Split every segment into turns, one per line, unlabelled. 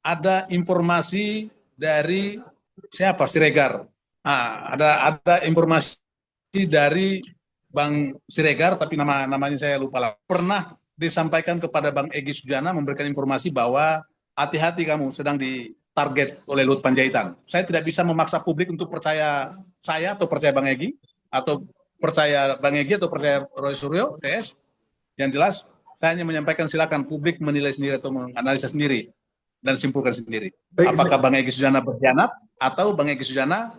ada informasi dari siapa Siregar. Ada informasi dari Bang Siregar, tapi namanya saya lupa lah. Pernah disampaikan kepada Bang Egy Sujana memberikan informasi bahwa hati-hati kamu sedang ditarget oleh Luhut Panjaitan. Saya tidak bisa memaksa publik untuk percaya saya atau percaya Bang Egy, atau percaya Bang Egy atau percaya Roy Suryo, CS. Yang jelas, saya hanya menyampaikan silakan publik menilai sendiri atau menganalisa sendiri dan simpulkan sendiri.
Baik,
Apakah Bang Egy Sujana berkhianat atau Bang Egy Sujana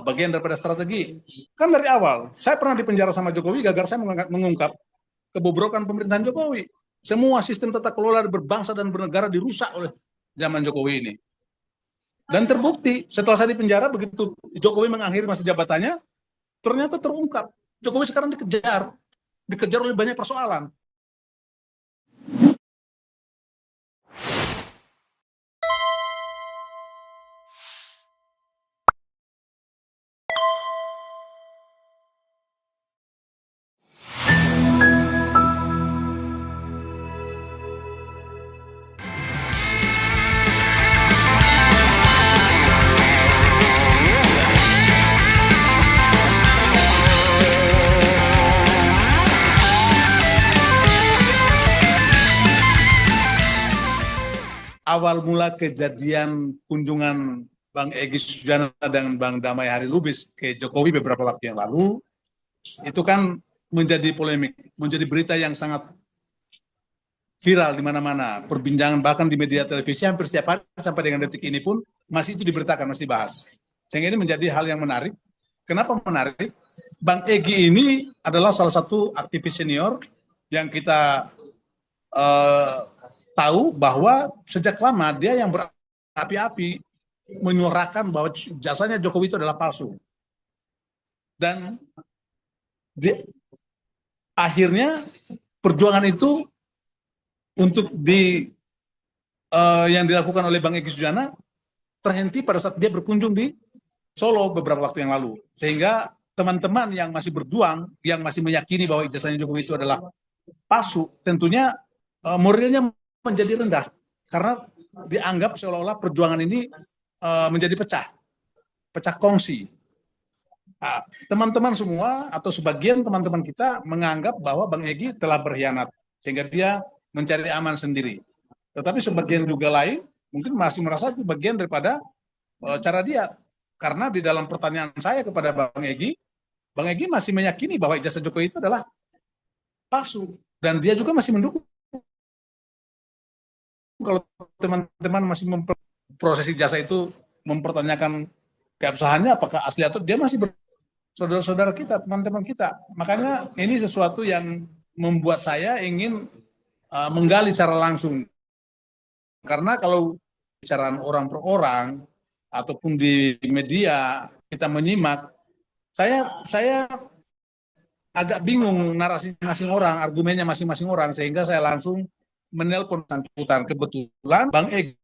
bagian daripada strategi. Kan dari awal, saya pernah dipenjara sama Jokowi gara-gara saya mengungkap kebobrokan pemerintahan Jokowi. Semua sistem tata kelola berbangsa dan bernegara dirusak oleh zaman Jokowi ini. Dan terbukti setelah saya dipenjara, begitu Jokowi mengakhiri masa jabatannya, ternyata terungkap. Jokowi sekarang dikejar oleh banyak persoalan. Awal mula kejadian kunjungan Bang Egy Sujana dan Bang Damai Harilubis ke Jokowi beberapa waktu yang lalu, itu kan menjadi polemik, menjadi berita yang sangat viral di mana-mana, perbincangan bahkan di media televisi hampir setiap hari sampai dengan detik ini pun masih itu diberitakan, masih dibahas. Sehingga ini menjadi hal yang menarik. Kenapa menarik? Bang Egy ini adalah salah satu aktivis senior yang kita tahu bahwa sejak lama dia yang berapi-api menyuarakan bahwa jasanya Jokowi itu adalah palsu. Dan akhirnya perjuangan itu untuk yang dilakukan oleh Bang Egy Sujana terhenti pada saat dia berkunjung di Solo beberapa waktu yang lalu. Sehingga teman-teman yang masih berjuang, yang masih meyakini bahwa ijazahnya Jokowi itu adalah palsu, tentunya moralnya menjadi rendah karena dianggap seolah-olah perjuangan ini menjadi pecah kongsi. Teman-teman semua atau sebagian teman-teman kita menganggap bahwa Bang Egy telah berkhianat sehingga dia mencari aman sendiri. Tetapi sebagian juga lain mungkin masih merasa itu bagian daripada cara dia. Karena di dalam pertanyaan saya kepada Bang Egy masih meyakini bahwa ijazah Jokowi itu adalah palsu dan dia juga masih mendukung. Kalau teman-teman masih proses ijazah itu mempertanyakan keabsahannya apakah asli atau dia masih saudara-saudara kita, teman-teman kita. Makanya ini sesuatu yang membuat saya ingin menggali secara langsung. Karena kalau bicaraan orang per orang ataupun di media kita menyimak, saya agak bingung narasi masing-masing orang, argumennya masing-masing orang, sehingga saya langsung menelpon bersangkutan. Kebetulan Bang Egy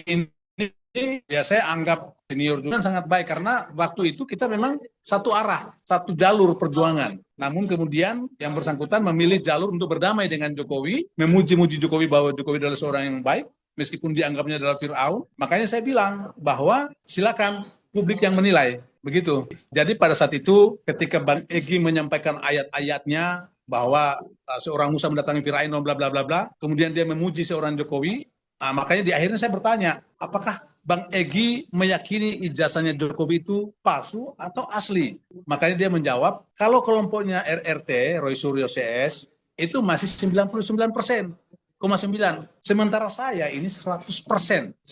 ini ya saya anggap senior juga sangat baik karena waktu itu kita memang satu arah, satu jalur perjuangan. Namun kemudian yang bersangkutan memilih jalur untuk berdamai dengan Jokowi, memuji-muji Jokowi bahwa Jokowi adalah seorang yang baik, meskipun dianggapnya adalah Fir'aun. Makanya saya bilang bahwa silakan publik yang menilai. Begitu. Jadi pada saat itu ketika Bang Egy menyampaikan ayat-ayatnya bahwa seorang Musa mendatangi Firaun bla bla bla bla, kemudian dia memuji seorang Jokowi, makanya di akhirnya saya bertanya, apakah Bang Egy meyakini ijazahnya Jokowi itu palsu atau asli? Makanya dia menjawab, kalau kelompoknya RRT, Roy Suryo CS, itu masih 99%. 9. Sementara saya ini 100%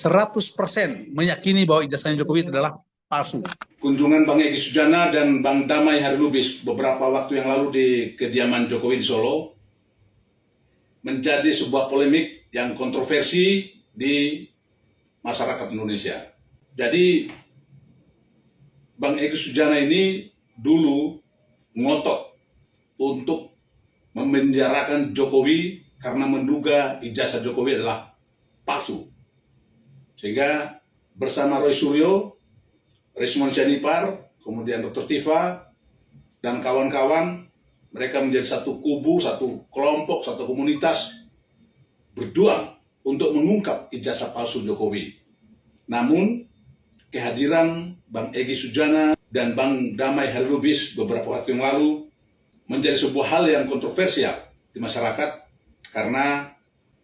meyakini bahwa ijazahnya Jokowi itu adalah palsu. Kunjungan Bang Egy Sujana dan Bang Damai Harilubis beberapa waktu yang lalu di kediaman Jokowi di Solo menjadi sebuah polemik yang kontroversi di masyarakat Indonesia. Jadi Bang Egy Sujana ini dulu ngotot untuk memenjarakan Jokowi karena menduga ijazah Jokowi adalah palsu. Sehingga bersama Roy Suryo, Resmond Sianipar, kemudian Dr. Tifa, dan kawan-kawan, mereka menjadi satu kubu, satu kelompok, satu komunitas berjuang untuk mengungkap ijazah palsu Jokowi. Namun, kehadiran Bang Egy Sujana dan Bang Damai Harilubis beberapa waktu yang lalu menjadi sebuah hal yang kontroversial di masyarakat karena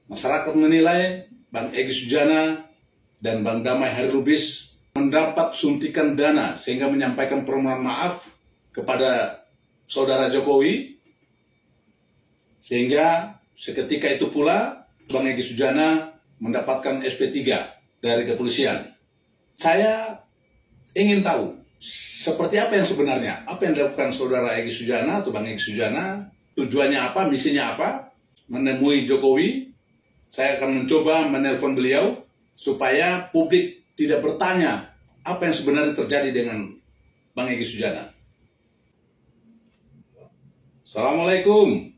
masyarakat menilai Bang Egy Sujana dan Bang Damai Harilubis mendapat suntikan dana sehingga menyampaikan permohonan maaf kepada saudara Jokowi, sehingga seketika itu pula Bang Egy Sujana mendapatkan SP3 dari kepolisian. Saya ingin tahu seperti apa yang sebenarnya, apa yang dilakukan saudara Egy Sujana atau Bang Egy Sujana, tujuannya apa, misinya apa, menemui Jokowi. Saya akan mencoba menelpon beliau supaya publik tidak bertanya apa yang sebenarnya terjadi dengan Bang Egy Sujana. Assalamualaikum.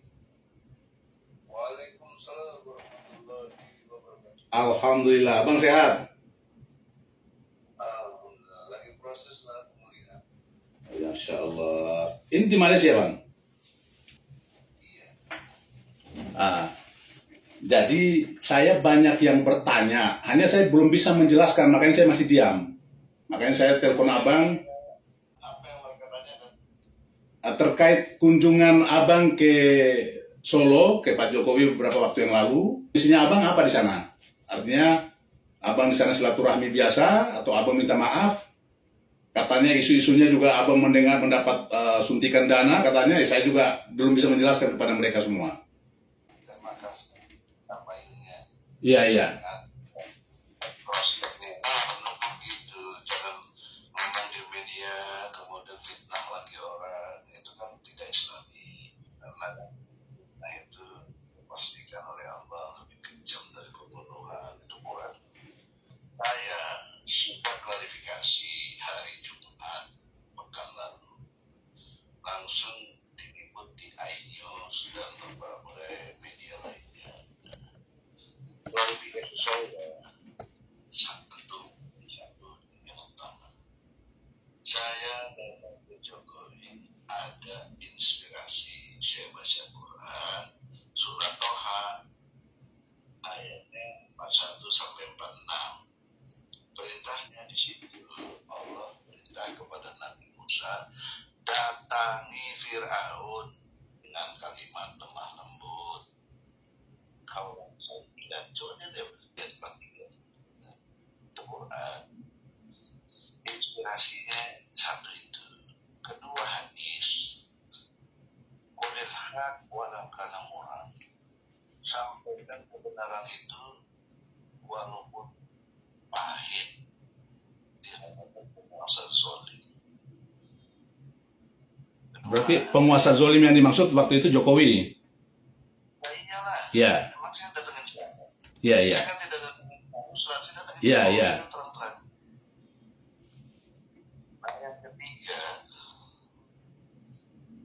Waalaikumsalam warahmatullahi wabarakatuh.
Alhamdulillah, Bang sehat?
Alhamdulillah, lagi proses lah pemulihan.
Masya Allah. Ini di Malaysia, Bang?
Iya.
Jadi saya banyak yang bertanya, hanya saya belum bisa menjelaskan, makanya saya masih diam. Makanya saya telepon Abang
Apa yang warga tanyakan?
terkait kunjungan Abang ke Solo, ke Pak Jokowi beberapa waktu yang lalu. Misinya Abang apa di sana? Artinya Abang di sana silaturahmi biasa atau Abang minta maaf? Katanya isu-isunya juga Abang mendapat suntikan dana, katanya saya juga belum bisa menjelaskan kepada mereka semua.
Terima kasih. Apa ininya?
Iya.
Prospeknya menunggu gitu, jangan ngomong di media kemudian fitnah lagi orang, itu kan tidak islami. Karena nah itu dipastikan oleh Allah lebih kejam dari pembunuhan. Itu bukan. Saya sudah klarifikasi hari Jumat pekan lalu, langsung diliput di iNews dan berbagai media lainnya. Klarifikasi saya satu yang utama, saya dan Pak Jokowi ada inspirasi. Saya baca Quran surat Toha ayatnya 41 sampai 46. Perintahnya di situ, Allah perintah kepada Nabi Musa, datangi Fir'aun dengan kalimat lemah lembut. Kalau saya bilang, coba dia lihat perhatian itu Quran. Inspirasinya satu itu. Kedua hadis, qulil haq walau kana murran. Sampaikan kebenaran itu walaupun pahit di hadapan penguasa zalim.
Berarti penguasa zolim yang dimaksud waktu itu Jokowi?
Ya iyalah.
Iya.
Emang saya datangin siapa?
Iya.
Saya kan tidak datangin usulan, saya datangin
Iya.
terang-terang. Nah, yang ketiga,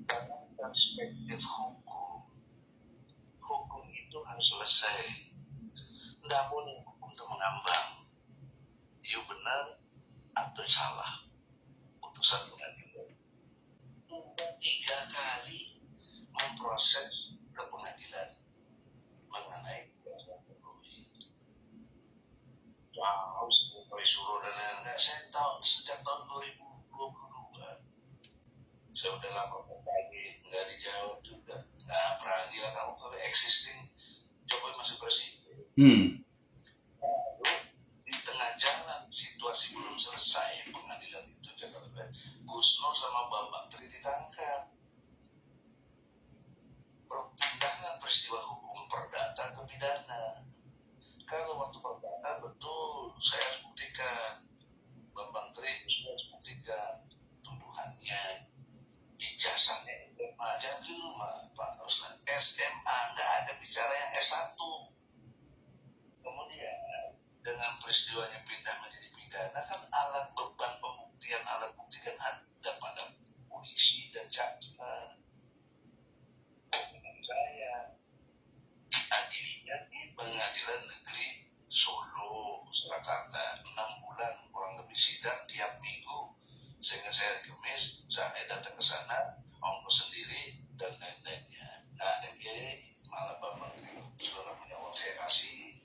dalam perspektif hukum itu harus selesai. Tidak boleh hukum itu mengambang. You benar atau salah putusan pengadilan. 3 kali memproses ke pengadilan mengenai putusan Jokowi. Tahu Jokowi suruh dan lain-lain. Saya tahu sejak tahun 2022. Saya udah lapor ke pagi, nggak dijawab juga. Nggak berani lah kamu kalau existing Jokowi masih presiden. Lalu di tengah jalan situasi belum selesai pengadilan itu Jakarta, Gus Nur sama Bambang Tri ditangkap. Pindahlah peristiwa hukum perdata ke pidana. Kalau waktu perdata betul saya harus buktikan, Bambang Tri harus buktikan tuduhannya, ijazahnya SMA, jangan di rumah Pak Ruslan, SMA, nggak ada bicara yang S1. Kemudian dengan peristiwanya pindah menjadi pidana kan beban pembuktian, alat bukti kan ada pada polisi dan jaksa. Dengan saya diadilinya di Pengadilan Negeri Solo, Surakarta, 6 bulan kurang lebih sidang tiap minggu, sehingga saya Kemis saya datang ke sana ongkos sendiri dan lain-lainnya. Nah, malah Bambang Tri saudara punya uang saya kasih.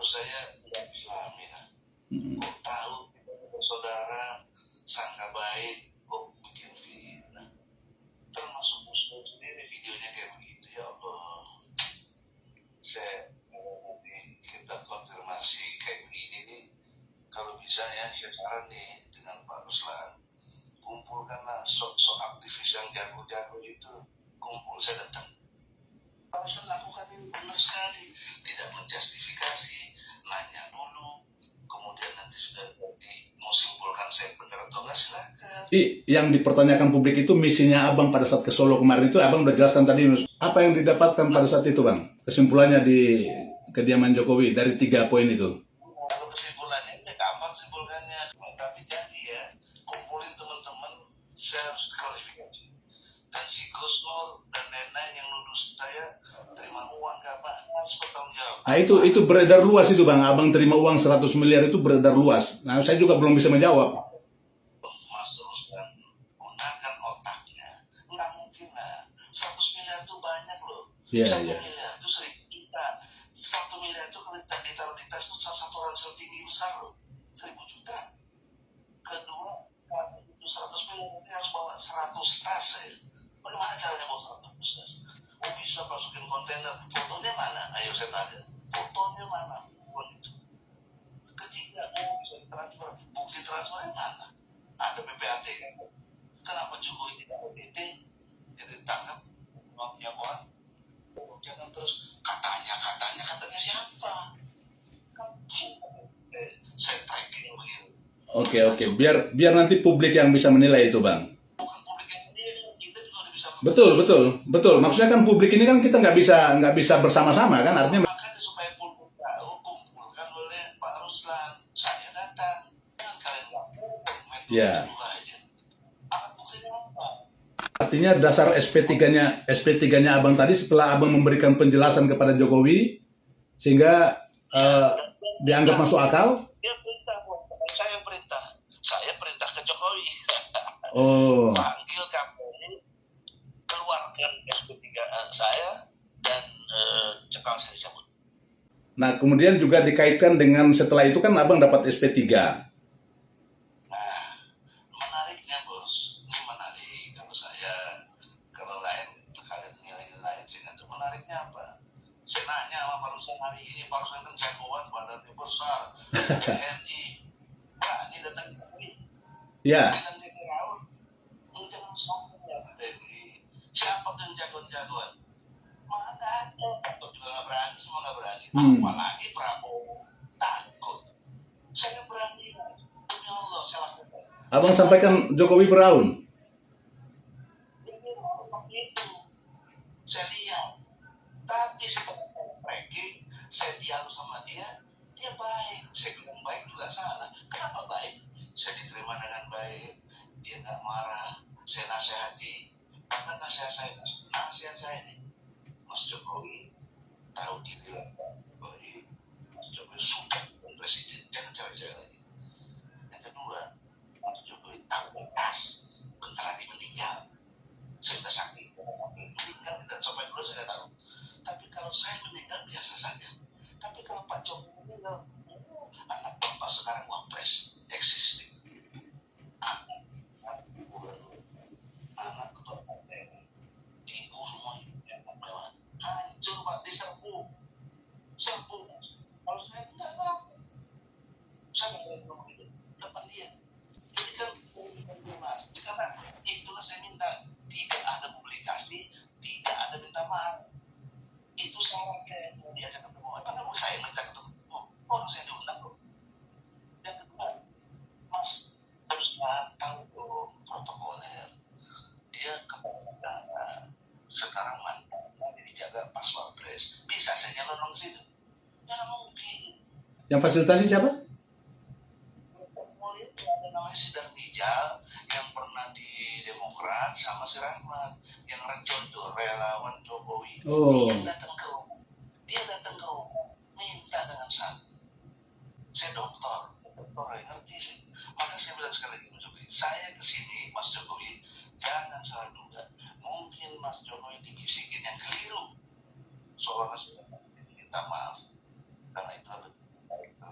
saya tidak Islami lah. Kok tahu saudara sangka baik kok bikin fitnah. Termasuk muslim sendiri videonya kayak begitu, ya Allah. Saya nanti kita konfirmasi kayak begini nih, kalau bisa ya saya saran nih dengan Pak Ruslan, kumpulkanlah sok-sok aktivis yang jago-jago itu, kumpul, saya datang. Pak Ruslan lakukan ini benar sekali, tidak menjustifikasi, nanya dulu, kemudian nanti sudah mau simpulkan saya benar atau enggak, silakan.
Yang dipertanyakan publik itu misinya Abang pada saat ke Solo kemarin itu, Abang udah jelaskan tadi, apa yang didapatkan pada saat itu, Bang? Kesimpulannya di kediaman Jokowi dari 3 poin itu.
Kalau kesimpulannya udah gampang simpulkannya, tapi jadi ya kumpulin teman-teman, saya harus klarifikasi. Dan si Gus Nur dan Nena yang nuduh saya terima uang ke apa, harus bertanggung jawab.
Nah itu beredar luas itu, Bang. Abang terima uang 100 miliar itu beredar luas. Nah saya juga belum bisa menjawab.
Mas Ruslan, gunakan otaknya. Nggak mungkin lah, 100 miliar itu banyak loh.
Iya,
1
iya.
miliar itu 1.000 juta. 1 miliar itu kalau ditaruh di tas itu satu ransel tinggi besar loh, 1.000 juta. Kedua, kalau itu 100 miliar ini harus bawa 100 tas ya. Bagaimana caranya bawa 100 tas? Oh bisa masukin kontainer. Fotonya mana? Ayo saya tanya. Fotonya mana? Ketiga, oh bisa ditransfer. Bukti transfernya mana? Ada PPAT kan? Kenapa Jokowi tidak OTT? Jadi ditangkap uangnya orang. Jangan terus katanya siapa? Saya tracking begitu.
Oke. Biar nanti publik yang bisa menilai itu, Bang.
Bukan publik yang menilai, kita juga udah bisa.
Betul. Maksudnya kan publik ini kan kita nggak bisa bersama-sama kan, artinya.
Makanya supaya publik tahu, kumpulkan oleh Pak Ruslan. Saya datang. Jangan kalian ngomong.
Ya.
Aja. Alat buktinya apa?
Artinya dasar SP3-nya Abang tadi setelah Abang memberikan penjelasan kepada Jokowi sehingga dianggap masuk akal.
Dia perintah, saya perintah ke Jokowi.
Oh.
Panggil Kapolri, keluarkan SP3 saya dan cekal saya dicabut.
Nah, kemudian juga dikaitkan dengan setelah itu kan Abang dapat SP3.
Nah, menariknya bos, ini menarik kalau saya, kalau lain kalian nilai lain sih nggak tahu menariknya apa. Saya nanya sama Pak Ruslan hari ini, Pak Ruslan kan jagoan, badannya besar, TNI, berani datang ke kami.
Ya.
Bilang dia ke laut, jangan sombong ya Pak Deddy. Siapa tuh yang jagoan-jagoan? Mana ada, Pak juga nggak berani, semua nggak berani. Apalagi Prabowo takut. Saya nggak berani, demi Allah saya lakukan.
Abang sampaikan Jokowi beraun.
Ini begitu, saya lihat. Tapi setelah saya tracking, saya dialog sama dia baik. Saya bilang baik juga salah. Kenapa baik? Saya diterima dengan baik. Dia nggak marah. Saya nasihati. Bahkan nasihat saya nih, Mas Jokowi tahu diri lah. Mas Jokowi suka dengan presiden. Jangan cewek-cewek lagi. Yang kedua, Mas Jokowi tahu bekas. Bentar lagi meninggal. Saya udah sakit. Meninggal dan sampai dulu saya nggak tahu. Tapi kalau saya meninggal biasa saja. Tapi kalau Pak Jokowi meninggal, anak bapak sekarang wapres existing. Anak ketua partai, ibu semua hidupnya mewah. Hancur Pak, diserbu. Kalau saya enggak apa. Saya nggak ngomong itu depan dia. Jadi kan Mas, karena itulah saya minta tidak ada publikasi, tidak ada minta maaf. Itu syaratnya yang diajak ketemu. Apa mau saya minta ketemu? Orang saya diundang loh. Yang kedua, Mas harus tahu dong protokoler. Dia kepala negara. Sekarang mantannya dijaga pas wapres. Bisa saya nyelonong ke situ? Ya mungkin.
Yang fasilitasi siapa?
Itu ada namanya Sidar Mijal yang pernah di Demokrat sama si Rahmat yang rencon itu relawan Jokowi. Dia datang ke rumah minta dengan saya dokter ngerti sih. Maka saya bilang sekali lagi Mas Jokowi, saya kesini Mas Jokowi jangan salah duga. Mungkin Mas Jokowi dibisikin yang keliru. Seolah-olah saya minta maaf karena itu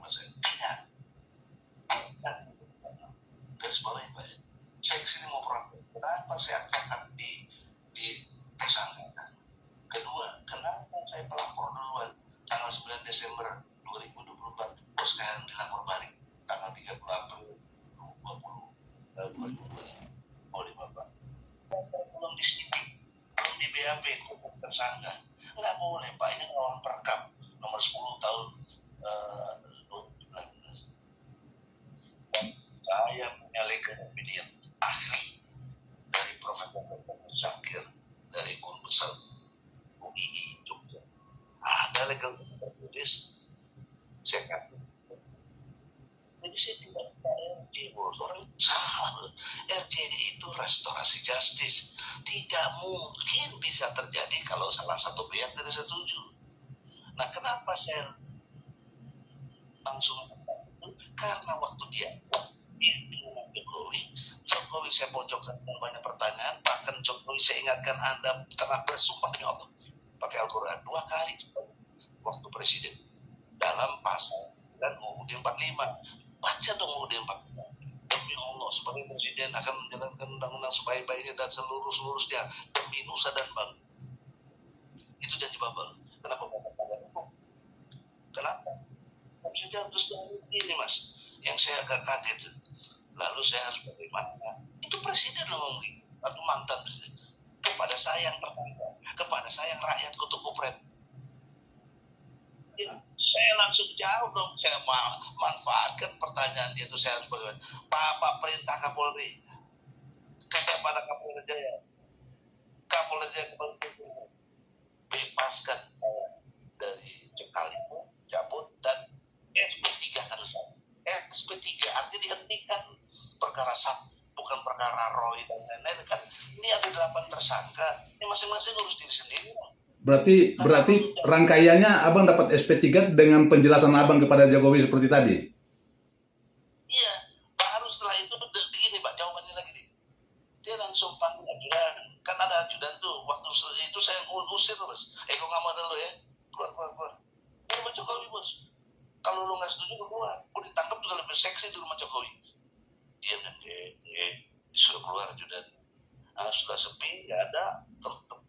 sama saya. Tidak. Garis bawah Pak. Saya kesini mau protes. Kenapa saya akan tersangka? Kedua, kenapa saya pelapor duluan tanggal 9 Desember 2024, bos sekarang dilapor balik tanggal 30 April 2020 oleh Bapak. Saya belum disidik, belum di BAP, hukum tersangka. Nggak boleh Pak, ini melawan perkap nomor 10 tahun 2019. Saya punya legal opinion ahli dari Profesor Syakir dari Guru Besar UII Jogja. Ada legal opinion, saya kata. Jadi saya tidak RJ, orang salah. RJ itu restorasi justice. Tidak mungkin bisa terjadi kalau salah satu pihak tidak setuju. Nah, kenapa saya langsung karena waktu dia dengan Jokowi saya pojokkan dengan banyak pertanyaan, bahkan Jokowi saya ingatkan Anda telah bersumpah demi Allah pakai Al-Quran 2 kali waktu presiden dalam pasal dan UUD 45. Baca dong UUD 45. Demi Allah sebagai presiden akan menjalankan undang-undang sebaik-baiknya dan seluruh-seluruhnya demi nusa dan bangsa. Itu janji Babel. Kenapa Bapak? Kenapa? Saya harus ini Mas, yang saya agak kaget. Lalu saya harus bagaimana? Itu presiden ngomong gitu, atau mantan presiden. Kepada saya yang pertama, kepada saya yang rakyat kutuk kupret. Ya, saya langsung jawab dong, saya manfaatkan pertanyaan dia itu. Saya harus bagaimana? Pak perintah Kapolri, kepada Kapolri Jaya, Kapolri Jaya bebaskan dari cekal itu, cabut dan SP3 kan SP3 artinya dihentikan perkara bukan perkara Roy dan lain-lain kan. Ini ada 8 tersangka, ini masing-masing urus diri sendiri.
Berarti rangkaiannya Abang dapat SP3 dengan penjelasan Abang kepada Jokowi seperti tadi?
Iya, baru setelah itu begini Pak, jawabannya lagi nih. Dia langsung panggil ajudan, kan ada ajudan tuh, waktu itu saya usir terus. Kok nggak mau dulu ya, keluar. Di rumah Jokowi bos. Kalau lu nggak setuju lu keluar, lu ditangkap juga lebih seksi di rumah Jokowi. Diam dan disuruh keluar ajudan. Nah, sudah sepi, nggak ada.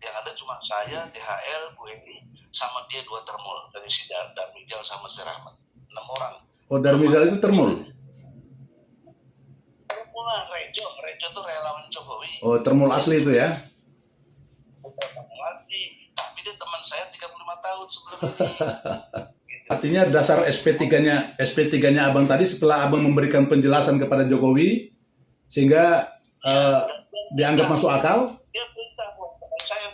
Yang ada cuma saya, DHL, Bu Heni, sama dia 2 termul dari si Darmijal sama si Rahmat. 6 orang.
Oh, Darmijal itu termul?
Termul lah, Rejo tuh relawan Jokowi.
Oh, termul asli itu ya?
Bukan termul asli, tapi dia teman saya 35 tahun sebelum ini.
Artinya dasar SP3-nya Abang tadi setelah Abang memberikan penjelasan kepada Jokowi sehingga dianggap masuk akal?
Dia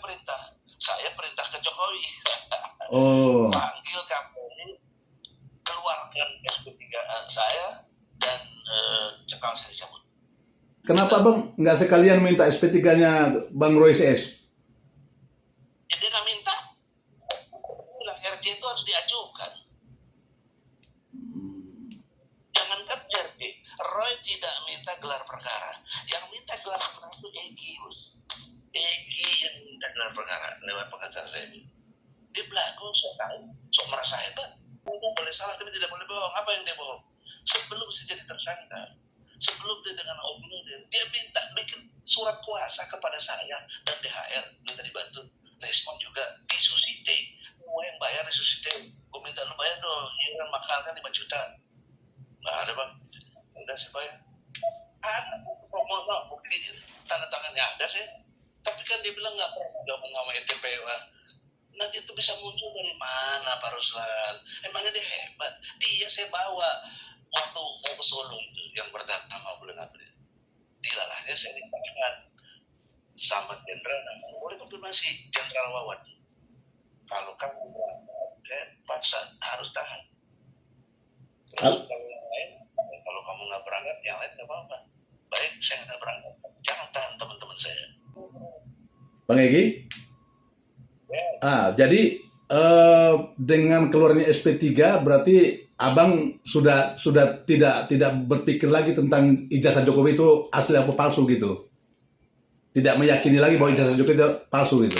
perintah, saya perintah ke Jokowi.
Oh.
Panggil Kapolri, keluarkan SP3 saya dan cekal saya dicabut.
Kenapa Bang nggak sekalian minta SP3-nya Bang Roy CS?
Ya dia nggak minta. Bilang RJ itu harus diajukan. Jangankan RJ, Roy tidak minta gelar perkara. Yang minta gelar perkara itu Egy, bos. Egy yang minta gelar perkara lewat pengacara saya. Dia belagu, saya tahu, sok merasa hebat. Dia boleh salah tapi tidak boleh bohong. Apa yang dia bohong? Sebelum saya jadi tersangka, sebelum dia dengan opini dia minta bikin surat kuasa kepada saya dan DHL, minta dibantu. Respon juga disusite, gue yang bayar disusite. Gue minta lu bayar dong, iuran mahal kan 5 juta. Nggak ada bang, udah saya bayar. Ada, bukti tanda tangannya ada saya. Tapi kan dia bilang nggak pernah gabung sama ETPWA. Nanti itu bisa muncul dari mana Pak Ruslan? Emangnya dia hebat? Dia saya bawa waktu mau ke Solo itu yang pertama bulan April. Dilalahnya saya ditahan sama jenderal, boleh konfirmasi Jenderal Wawan. Kalau kamu berangkat, paksa harus tahan. Terus kalau yang lain, kalau kamu nggak berangkat, yang lain nggak apa-apa. Baik, saya nggak berangkat, jangan tahan teman-teman saya.
Bang Egy? Jadi dengan keluarnya SP3 berarti Abang sudah tidak berpikir lagi tentang ijazah Jokowi itu asli apa palsu gitu. Tidak meyakini lagi bahwa ijazah Jokowi itu palsu gitu.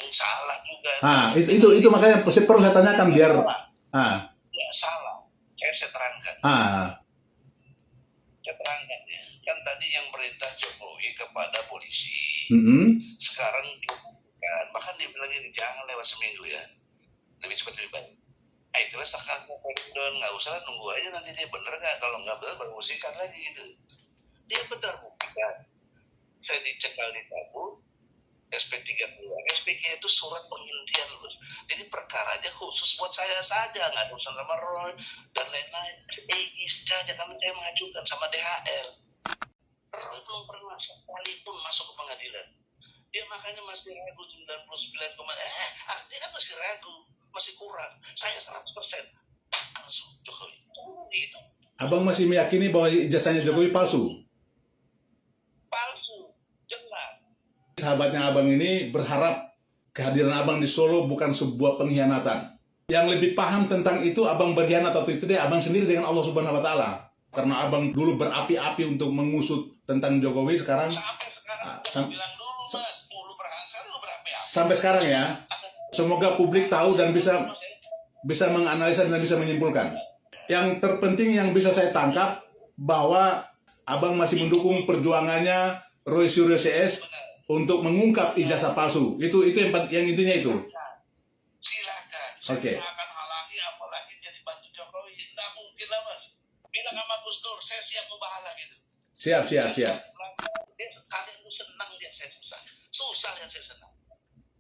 Salah juga.
Itu makanya perlu saya tanyakan biar.
Ya salah. saya terangkan. Saya terangkan ya. Kan tadi yang perintah Jokowi kepada polisi. Sekarang bukan. Bahkan dia bilang ini jangan lewat seminggu ya. Lebih cepat lebih baik. Nah itulah sekarang nggak usah nunggu aja nanti dia bener nggak. Kalau nggak bener baru sikat lagi gitu. Dia benar bukan. Saya dicekal di tabung. SP3 keluar. SP3 itu surat penghentian loh. Jadi perkaranya khusus buat saya saja, nggak ada urusan sama Roy dan lain-lain. Saja kami saya mengajukan sama DHL. Roy belum pernah sekalipun masuk ke pengadilan. Dia makanya masih ragu 99, artinya masih ragu, masih kurang. Saya 100% langsung Jokowi. Gitu.
Abang masih meyakini bahwa ijazahnya Jokowi palsu? Sahabatnya abang ini berharap kehadiran abang di Solo bukan sebuah pengkhianatan. Yang lebih paham tentang itu abang berkhianat atau tidak abang sendiri dengan Allah Subhanahu Wa Taala. Karena abang dulu berapi-api untuk mengusut tentang Jokowi, sekarang sampai sekarang ya. Semoga publik tahu dan bisa menganalisa dan bisa menyimpulkan. Yang terpenting yang bisa saya tangkap bahwa abang masih mendukung perjuangannya Roy Suryo CS untuk mengungkap ijazah palsu. Itu yang intinya itu.
Silakan.
Oke.
Saya akan halangi apalagi jadi bantu Jokowi. Tidak mungkin lah Mas. Bilang sama Gus Dur, saya siap membahala gitu.
Siap.
Kalian tuh senang lihat saya susah. Susah lihat saya senang.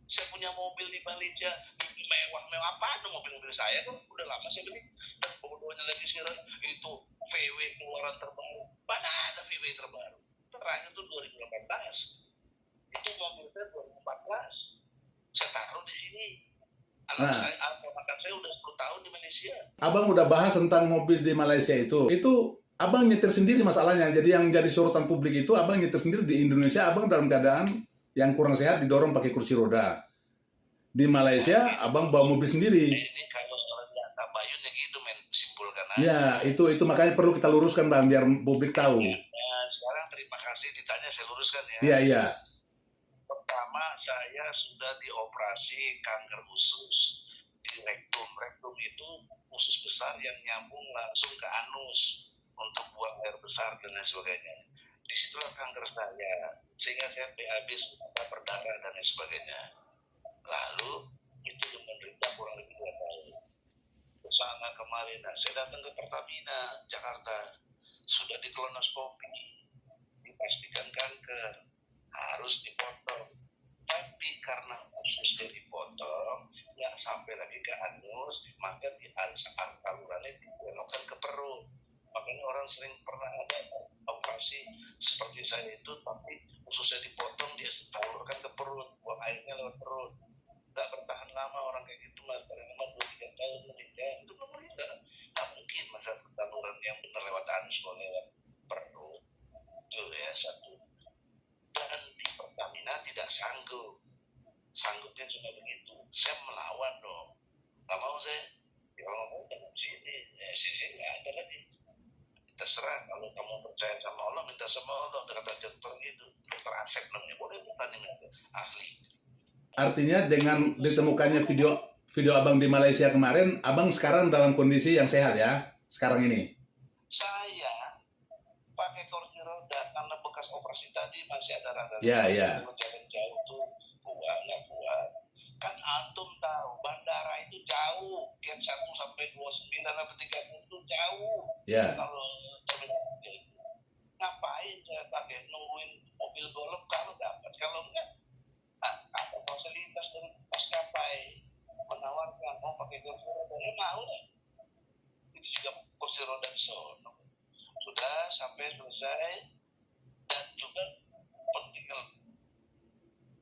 Saya punya mobil di Malaysia, mewah apa ada mobil saya kan udah lama saya beli. Dan bodohnya lagi sekarang itu VW keluaran terbaru. Mana ada VW terbaru? Terakhir itu 2018. Itu mobil saya 2014. Saya taruh di sini. Anak saya udah 10 tahun di Malaysia.
Abang udah bahas tentang mobil di Malaysia itu. Itu abang nyetir sendiri masalahnya. Jadi yang jadi sorotan publik itu abang nyetir sendiri di Indonesia. Abang dalam keadaan yang kurang sehat didorong pakai kursi roda. Di Malaysia abang bawa mobil sendiri.
Ini kalau orang tabayunnya gitu simpulkan aja.
Ya itu makanya perlu kita luruskan bang biar publik tahu.
Sekarang terima kasih ditanya saya luruskan ya.
Iya.
Pertama saya sudah dioperasi kanker usus di rektum. Rektum itu usus besar yang nyambung langsung ke anus untuk buang air besar dan lain sebagainya. Disitulah kanker saya, sehingga saya BAB berdarah dan lain sebagainya. Lalu itu menderita kurang lebih 2 tahun. Kesana kemarin, saya datang ke Pertamina Jakarta, sudah dikolonoskopi, dipastikan kanker. Harus dipotong, tapi karena ususnya dipotong yang sampai lagi ke anus, maka di salurannya dibelokkan ke perut. Makanya orang sering pernah ada operasi seperti saya itu, tapi ususnya dipotong dia salurkan ke perut, buang airnya lewat perut. Nggak bertahan lama orang kayak gitu Mas, kadang-kadang 2-3 tahun meninggal. Itu nggak mungkin masa saluran yang benar lewat anus kalau lewat perut. Itu ya satu. Dan di Pertamina tidak sanggupnya cuma begitu. Saya melawan dong, nggak mau saya. Kalau mau jangan sini nggak ada lagi. Terserah, kalau kamu percaya sama Allah minta sama Allah. Kata dokter gitu, dokter Asep namanya, boleh bukan ini ahli.
Artinya dengan ditemukannya video abang di Malaysia kemarin, abang sekarang dalam kondisi yang sehat ya sekarang ini.
Saya pakai kursi roda karena bekas operasi tadi masih ada rada.
Iya.
Jalan jauh tuh nggak kuat. Kan antum tahu bandara itu jauh, Gate 1 sampai 29 atau 30 itu jauh.
Iya.
Kalau terminal itu ngapain saya pakai nungguin mobil golf kalau dapat, kalau enggak ada fasilitas dari maskapai menawarkan mau pakai kursi roda, mau deh. Itu juga kursi roda di Solo. Sudah sampai selesai dan juga penting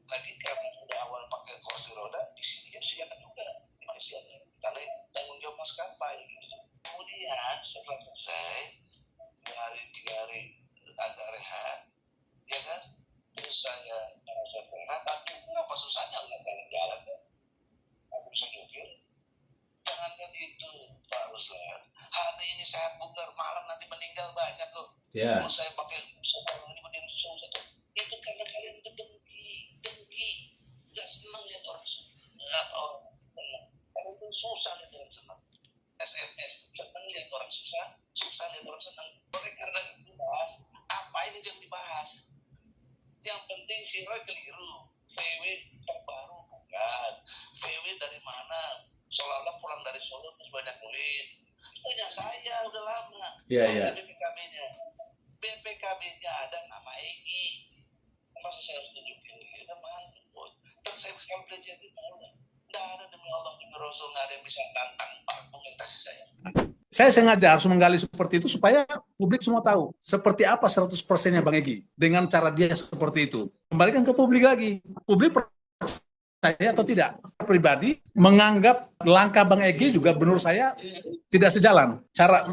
lagi karena sudah awal pakai kursi roda di sini ya siapa juga di Malaysia karena tanggung jawab maskapai gitu. Kemudian setelah selesai 3 hari agak rehat ya kan, terus saya merasa sehat, tapi kenapa susahnya nggak jalan-jalan kan? Aku bisa nyupir. Jangankan itu Pak Ruslan, hari ini sehat bugar, malam nanti meninggal banyak tuh.
Yeah.
Kalau saya pakai ini berdiri susah tuh. Itu karena kalian itu dengki, nggak senang ya orang senang. Kalau itu susah ya orang senang. SMS senang lihat orang susah, susah lihat orang senang. Oleh karena itu bahas, apa ini yang dibahas? Yang penting si Roy keliru. VW terbaru bukan. VW dari mana? Seolah-olah pulang dari Solo terus banyak duit. Punya saya udah lama.
Iya.
BPKB-nya. BPKB-nya ada nama Egi. Masa saya harus tunjukin dia mantu. Dan saya sekali belajar itu nggak ada demi Allah demi Rasul, nggak ada yang bisa tantang argumentasi saya.
Saya sengaja harus menggali seperti itu supaya publik semua tahu seperti apa 100%-nya Bang Egy dengan cara dia seperti itu. Kembalikan ke publik lagi. Publik percaya atau tidak? Pribadi menganggap langkah Bang Egy juga menurut saya tidak sejalan.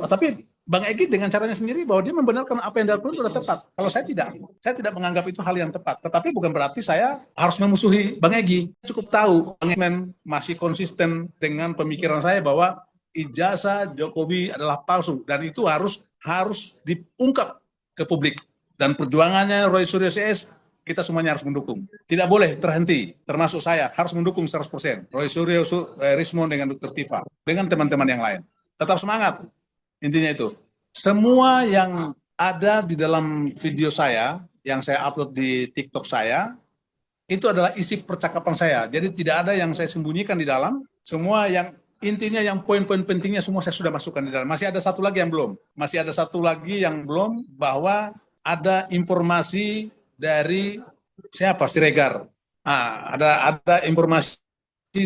Tapi Bang Egy dengan caranya sendiri bahwa dia membenarkan apa yang dilakukan itu sudah tepat. Kalau saya tidak menganggap itu hal yang tepat. Tetapi bukan berarti saya harus memusuhi Bang Egy. Cukup tahu Bang Egy masih konsisten dengan pemikiran saya bahwa ijazah Jokowi adalah palsu dan itu harus diungkap ke publik. Dan perjuangannya Roy Suryo CS kita semuanya harus mendukung. Tidak boleh terhenti, termasuk saya harus mendukung 100%. Roy Suryo, Rismond dengan Dr. Tifa, dengan teman-teman yang lain. Tetap semangat. Intinya itu. Semua yang ada di dalam video saya, yang saya upload di TikTok saya, itu adalah isi percakapan saya. Jadi tidak ada yang saya sembunyikan di dalam. Semua yang intinya yang poin-poin pentingnya semua saya sudah masukkan di dalam. Masih ada satu lagi yang belum, bahwa ada informasi dari siapa? Siregar. Ada informasi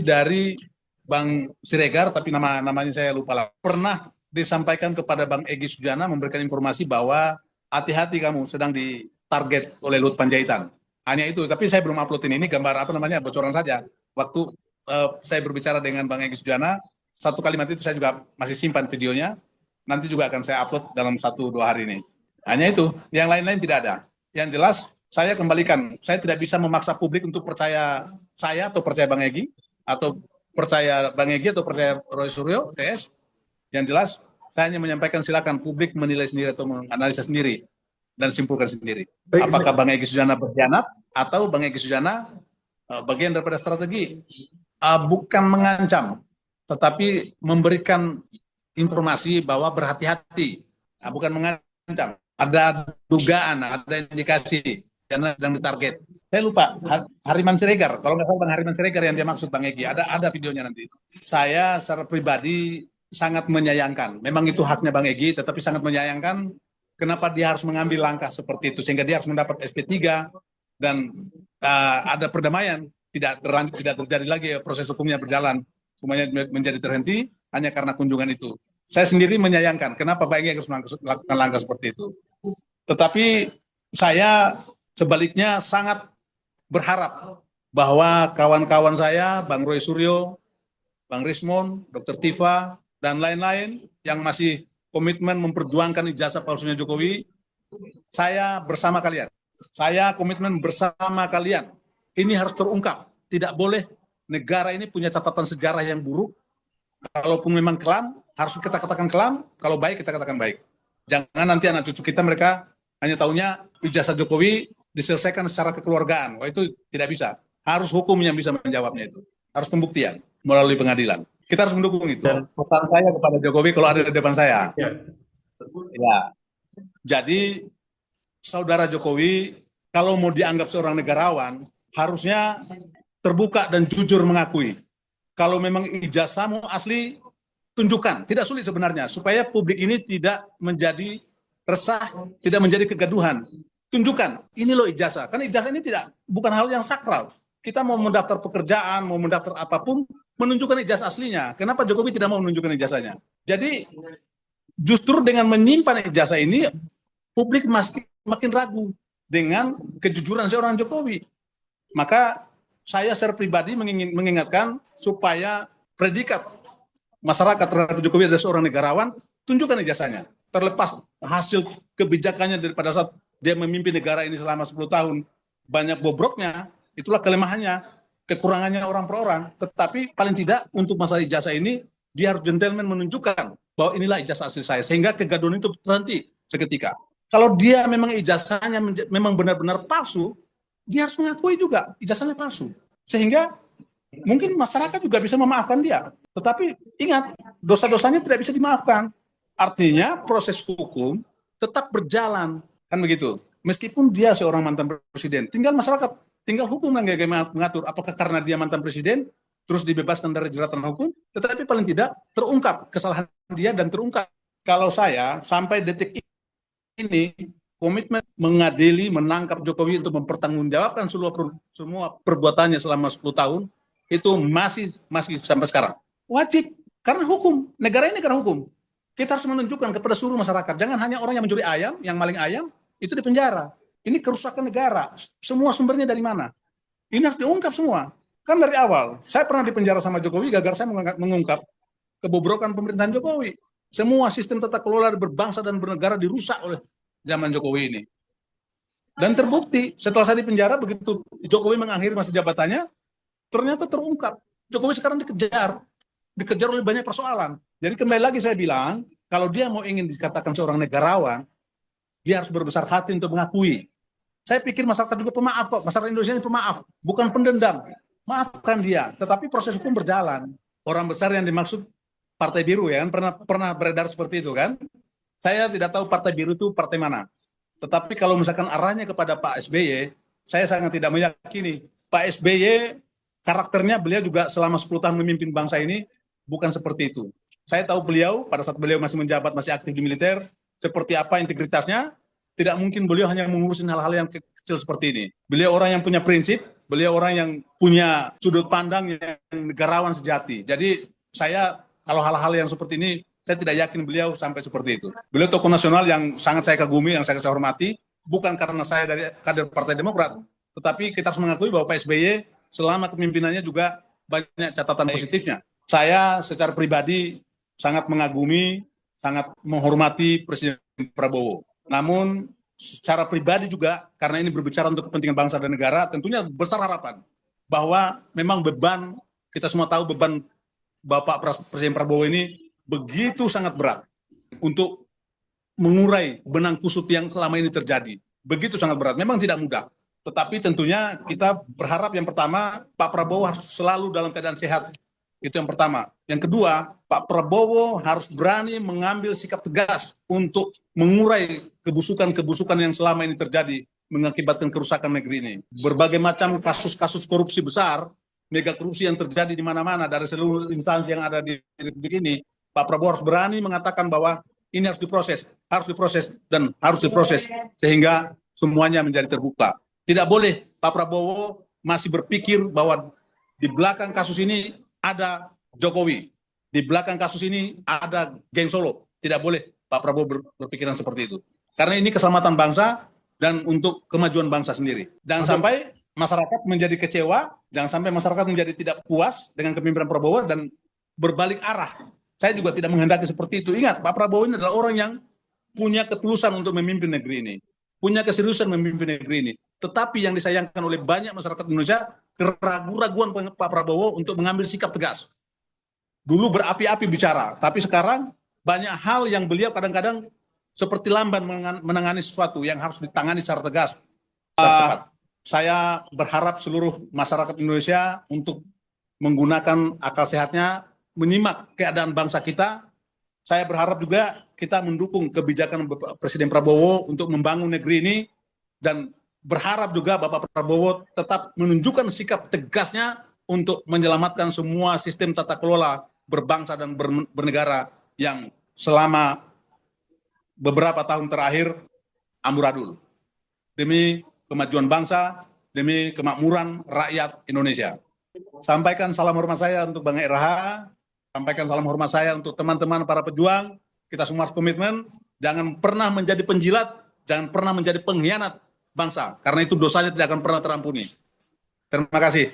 dari Bang Siregar, tapi namanya saya lupa lah. Pernah disampaikan kepada Bang Egy Sujana memberikan informasi bahwa hati-hati kamu sedang ditarget oleh Luhut Panjaitan. Hanya itu, tapi saya belum uploadin ini gambar bocoran saja. Waktu saya berbicara dengan Bang Egy Sujana, satu kalimat itu saya juga masih simpan videonya, nanti juga akan saya upload dalam 1-2 hari ini. Hanya itu, yang lain-lain tidak ada. Yang jelas, saya kembalikan, saya tidak bisa memaksa publik untuk percaya saya atau percaya Bang Egy, atau percaya Bang Egy atau percaya Roy Suryo, CS. Yang jelas, saya hanya menyampaikan silakan publik menilai sendiri atau menganalisa sendiri dan simpulkan sendiri. Apakah Bang Egy Sujana berkhianat atau Bang Egy Sujana bagian daripada strategi, bukan mengancam, tetapi memberikan informasi bahwa berhati-hati, bukan mengancam. Ada dugaan, ada indikasi karena sedang ditarget. Saya lupa, Hariman Siregar, kalau nggak salah Bang Hariman Siregar yang dia maksud Bang Egy, ada videonya nanti. Saya secara pribadi sangat menyayangkan, memang itu haknya Bang Egy, tetapi sangat menyayangkan kenapa dia harus mengambil langkah seperti itu, sehingga dia harus mendapat SP3 dan ada perdamaian, tidak terjadi lagi proses hukumnya berjalan, semuanya menjadi terhenti hanya karena kunjungan itu. Saya sendiri menyayangkan kenapa Bang Egy harus melakukan langkah seperti itu. Tetapi saya sebaliknya sangat berharap bahwa kawan-kawan saya, Bang Roy Suryo, Bang Rismond, Dr. Tifa, dan lain-lain yang masih komitmen memperjuangkan ijazah palsunya Jokowi, saya bersama kalian. Saya komitmen bersama kalian. Ini harus terungkap. Tidak boleh negara ini punya catatan sejarah yang buruk. Kalaupun memang kelam, harus kita katakan kelam. Kalau baik, kita katakan baik. Jangan nanti anak cucu kita mereka hanya taunya ijazah Jokowi diselesaikan secara kekeluargaan. Wah, itu tidak bisa. Harus hukum yang bisa menjawabnya itu. Harus pembuktian melalui pengadilan. Kita harus mendukung itu. Dan pesan saya kepada Jokowi kalau ada di depan saya. Ya. Jadi saudara Jokowi kalau mau dianggap seorang negarawan harusnya terbuka dan jujur mengakui. Kalau memang ijazahmu asli, tunjukkan. Tidak sulit sebenarnya supaya publik ini tidak menjadi resah, tidak menjadi kegaduhan. Tunjukkan, ini loh ijazah. Karena ijazah ini bukan hal yang sakral. Kita mau mendaftar pekerjaan, mau mendaftar apapun, menunjukkan ijazah aslinya. Kenapa Jokowi tidak mau menunjukkan ijazahnya? Jadi justru dengan menyimpan ijazah ini, publik makin ragu dengan kejujuran seorang Jokowi. Maka saya secara pribadi mengingatkan supaya predikat masyarakat terhadap Jokowi adalah seorang negarawan, tunjukkan ijazahnya. Terlepas hasil kebijakannya daripada saat dia memimpin negara ini selama 10 tahun, banyak bobroknya, itulah kelemahannya, kekurangannya orang per orang. Tetapi paling tidak untuk masalah ijazah ini, dia harus gentleman menunjukkan bahwa inilah ijazah asli saya, sehingga kegaduhan itu terhenti seketika. Kalau dia memang ijazahnya memang benar-benar palsu, dia harus mengakui juga ijazahnya palsu. Sehingga mungkin masyarakat juga bisa memaafkan dia. Tetapi ingat, dosa-dosanya tidak bisa dimaafkan. Artinya proses hukum tetap berjalan, kan begitu. Meskipun dia seorang mantan presiden, tinggal masyarakat, tinggal hukum yang mengatur. Apakah karena dia mantan presiden, terus dibebaskan dari jeratan hukum, tetapi paling tidak terungkap kesalahan dia dan terungkap. Kalau saya sampai detik ini komitmen mengadili, menangkap Jokowi untuk mempertanggungjawabkan semua perbuatannya selama 10 tahun, itu masih sampai sekarang. Wajib, karena hukum. Negara ini karena hukum. Kita harus menunjukkan kepada seluruh masyarakat, jangan hanya orang yang mencuri ayam, yang maling ayam, itu dipenjara. Ini kerusakan negara. Semua sumbernya dari mana? Ini harus diungkap semua. Kan dari awal, saya pernah dipenjara sama Jokowi, gara-gara saya mengungkap kebobrokan pemerintahan Jokowi. Semua sistem tata kelola berbangsa dan bernegara dirusak oleh zaman Jokowi ini. Dan terbukti, setelah saya dipenjara, begitu Jokowi mengakhiri masa jabatannya, ternyata terungkap. Jokowi sekarang dikejar oleh banyak persoalan. Jadi kembali lagi saya bilang, kalau dia mau ingin dikatakan seorang negarawan, dia harus berbesar hati untuk mengakui. Saya pikir masyarakat juga pemaaf kok, masyarakat Indonesia ini pemaaf, bukan pendendam. Maafkan dia, tetapi proses hukum berjalan. Orang besar yang dimaksud Partai Biru ya kan, pernah beredar seperti itu kan. Saya tidak tahu Partai Biru itu partai mana. Tetapi kalau misalkan arahnya kepada Pak SBY, saya sangat tidak meyakini. Pak SBY karakternya beliau juga selama 10 tahun memimpin bangsa ini bukan seperti itu. Saya tahu beliau pada saat beliau masih menjabat, masih aktif di militer, seperti apa integritasnya. Tidak mungkin beliau hanya mengurusin hal-hal yang kecil seperti ini. Beliau orang yang punya prinsip, beliau orang yang punya sudut pandang yang negarawan sejati. Jadi saya kalau hal-hal yang seperti ini, saya tidak yakin beliau sampai seperti itu. Beliau tokoh nasional yang sangat saya kagumi, yang saya hormati, bukan karena saya dari kader Partai Demokrat, tetapi kita harus mengakui bahwa Pak SBY selama kepemimpinannya juga banyak catatan positifnya. Saya secara pribadi sangat mengagumi, sangat menghormati Presiden Prabowo. Namun secara pribadi juga, karena ini berbicara untuk kepentingan bangsa dan negara, tentunya besar harapan bahwa memang beban, kita semua tahu beban Bapak Presiden Prabowo ini begitu sangat berat untuk mengurai benang kusut yang selama ini terjadi. Begitu sangat berat, memang tidak mudah. Tetapi tentunya kita berharap yang pertama, Pak Prabowo harus selalu dalam keadaan sehat. Itu yang pertama. Yang kedua, Pak Prabowo harus berani mengambil sikap tegas untuk mengurai kebusukan-kebusukan yang selama ini terjadi, mengakibatkan kerusakan negeri ini. Berbagai macam kasus-kasus korupsi besar, mega korupsi yang terjadi di mana-mana dari seluruh instansi yang ada di Republik ini, Pak Prabowo harus berani mengatakan bahwa ini harus diproses, dan harus diproses sehingga semuanya menjadi terbuka. Tidak boleh Pak Prabowo masih berpikir bahwa di belakang kasus ini ada Jokowi, di belakang kasus ini ada geng Solo. Tidak boleh Pak Prabowo berpikiran seperti itu. Karena ini keselamatan bangsa dan untuk kemajuan bangsa sendiri. Jangan sampai masyarakat menjadi kecewa, jangan sampai masyarakat menjadi tidak puas dengan kepemimpinan Prabowo dan berbalik arah. Saya juga tidak menghendaki seperti itu. Ingat, Pak Prabowo ini adalah orang yang punya ketulusan untuk memimpin negeri ini, punya keseriusan memimpin negeri ini. Tetapi yang disayangkan oleh banyak masyarakat Indonesia, keraguan-raguan Pak Prabowo untuk mengambil sikap tegas. Dulu berapi-api bicara, tapi sekarang banyak hal yang beliau kadang-kadang seperti lamban menangani sesuatu yang harus ditangani secara tegas, secara cepat. Saya berharap seluruh masyarakat Indonesia untuk menggunakan akal sehatnya, menyimak keadaan bangsa kita. Saya berharap juga kita mendukung kebijakan Presiden Prabowo untuk membangun negeri ini, dan berharap juga Bapak Prabowo tetap menunjukkan sikap tegasnya untuk menyelamatkan semua sistem tata kelola berbangsa dan bernegara yang selama beberapa tahun terakhir amburadul. Demi kemajuan bangsa, demi kemakmuran rakyat Indonesia. Sampaikan salam hormat saya untuk Bang RH, sampaikan salam hormat saya untuk teman-teman para pejuang. Kita semua komitmen, jangan pernah menjadi penjilat, jangan pernah menjadi pengkhianat bangsa, karena itu dosanya tidak akan pernah terampuni. Terima kasih.